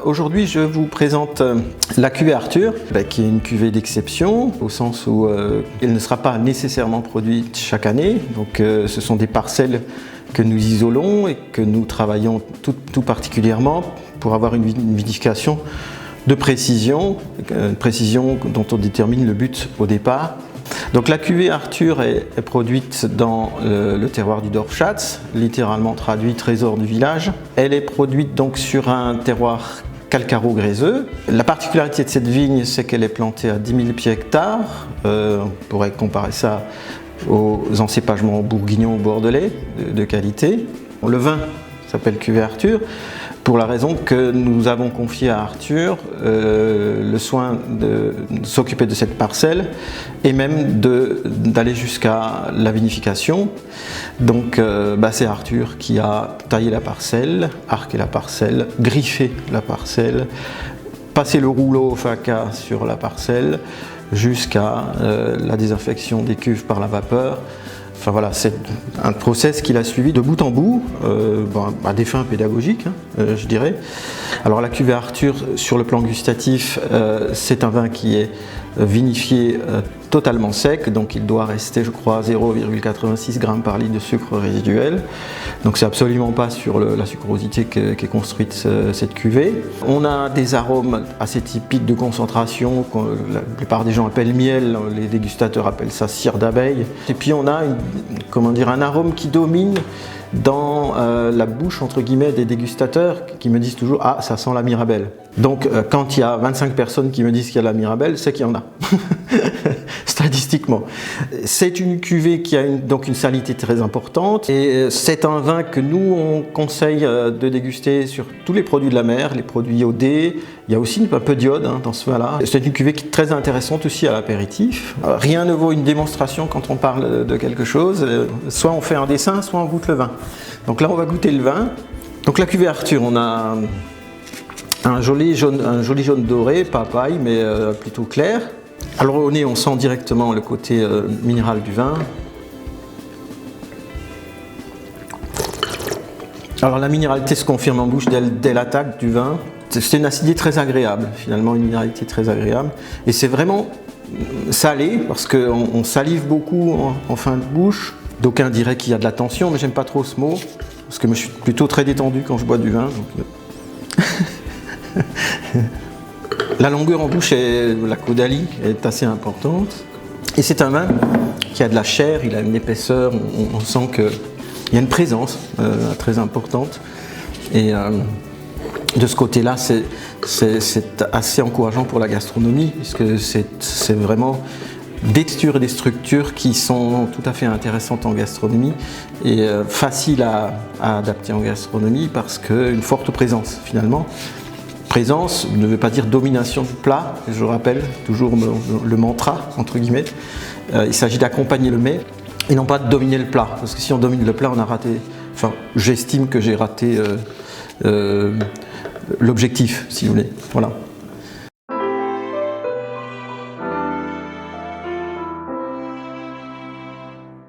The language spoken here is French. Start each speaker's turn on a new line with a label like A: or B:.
A: Aujourd'hui, je vous présente la cuvée Arthur, qui est une cuvée d'exception, au sens où elle ne sera pas nécessairement produite chaque année. Donc, ce sont des parcelles que nous isolons et que nous travaillons tout particulièrement pour avoir une vinification de précision, une précision dont on détermine le but au départ. Donc la cuvée Arthur est produite dans le terroir du Dorfschatz, littéralement traduit trésor du village. Elle est produite donc sur un terroir calcaro-gréseux. La particularité de cette vigne, c'est qu'elle est plantée à 10 000 pieds hectares. On pourrait comparer ça aux encépagements bourguignons ou bordelais de qualité. Le vin s'appelle cuvée Arthur pour la raison que nous avons confié à Arthur le soin de s'occuper de cette parcelle et même d'aller jusqu'à la vinification. Donc c'est Arthur qui a taillé la parcelle, arqué la parcelle, griffé la parcelle, passé le rouleau au faca sur la parcelle jusqu'à la désinfection des cuves par la vapeur. Enfin voilà, c'est un process qu'il a suivi de bout en bout, à des fins pédagogiques, je dirais. Alors la cuvée Arthur, sur le plan gustatif, c'est un vin qui est vinifié totalement sec, donc il doit rester, je crois, 0,86 g par litre de sucre résiduel. Donc c'est absolument pas sur la sucrosité qu'est construite cette cuvée. On a des arômes assez typiques de concentration, que la plupart des gens appellent miel, les dégustateurs appellent ça cire d'abeille. Et puis on a un arôme qui domine dans la bouche entre guillemets des dégustateurs qui me disent toujours « Ah, ça sent la Mirabelle ». Donc quand il y a 25 personnes qui me disent qu'il y a la Mirabelle, c'est qu'il y en a, statistiquement. C'est une cuvée qui a donc une salinité très importante et c'est un vin que nous on conseille de déguster sur tous les produits de la mer, les produits iodés. Il y a aussi un peu d'iode dans ce vin-là. C'est une cuvée qui est très intéressante aussi à l'apéritif. Rien ne vaut une démonstration quand on parle de quelque chose. Soit on fait un dessin, soit on goûte le vin. Donc là, on va goûter le vin. Donc la cuvée Arthur, on a un joli jaune doré, pas paille, mais plutôt clair. Alors au nez, on sent directement le côté minéral du vin. Alors la minéralité se confirme en bouche dès l'attaque du vin. C'est une acidité très agréable, finalement une minéralité très agréable. Et c'est vraiment salé, parce qu'on salive beaucoup en fin de bouche. D'aucuns diraient qu'il y a de la tension, mais j'aime pas trop ce mot, parce que moi, je suis plutôt très détendu quand je bois du vin. Donc... La longueur en bouche, la caudalie est assez importante. Et c'est un vin qui a de la chair, il a une épaisseur, on sent qu'il y a une présence très importante. Et de ce côté-là, c'est assez encourageant pour la gastronomie, puisque c'est vraiment des textures et des structures qui sont tout à fait intéressantes en gastronomie et faciles à adapter en gastronomie parce qu'une forte présence finalement. Présence ne veut pas dire domination du plat, je rappelle toujours le mantra entre guillemets. Il s'agit d'accompagner le mets et non pas de dominer le plat, parce que si on domine le plat, on a raté. Enfin, j'estime que j'ai raté l'objectif, si vous voulez. Voilà.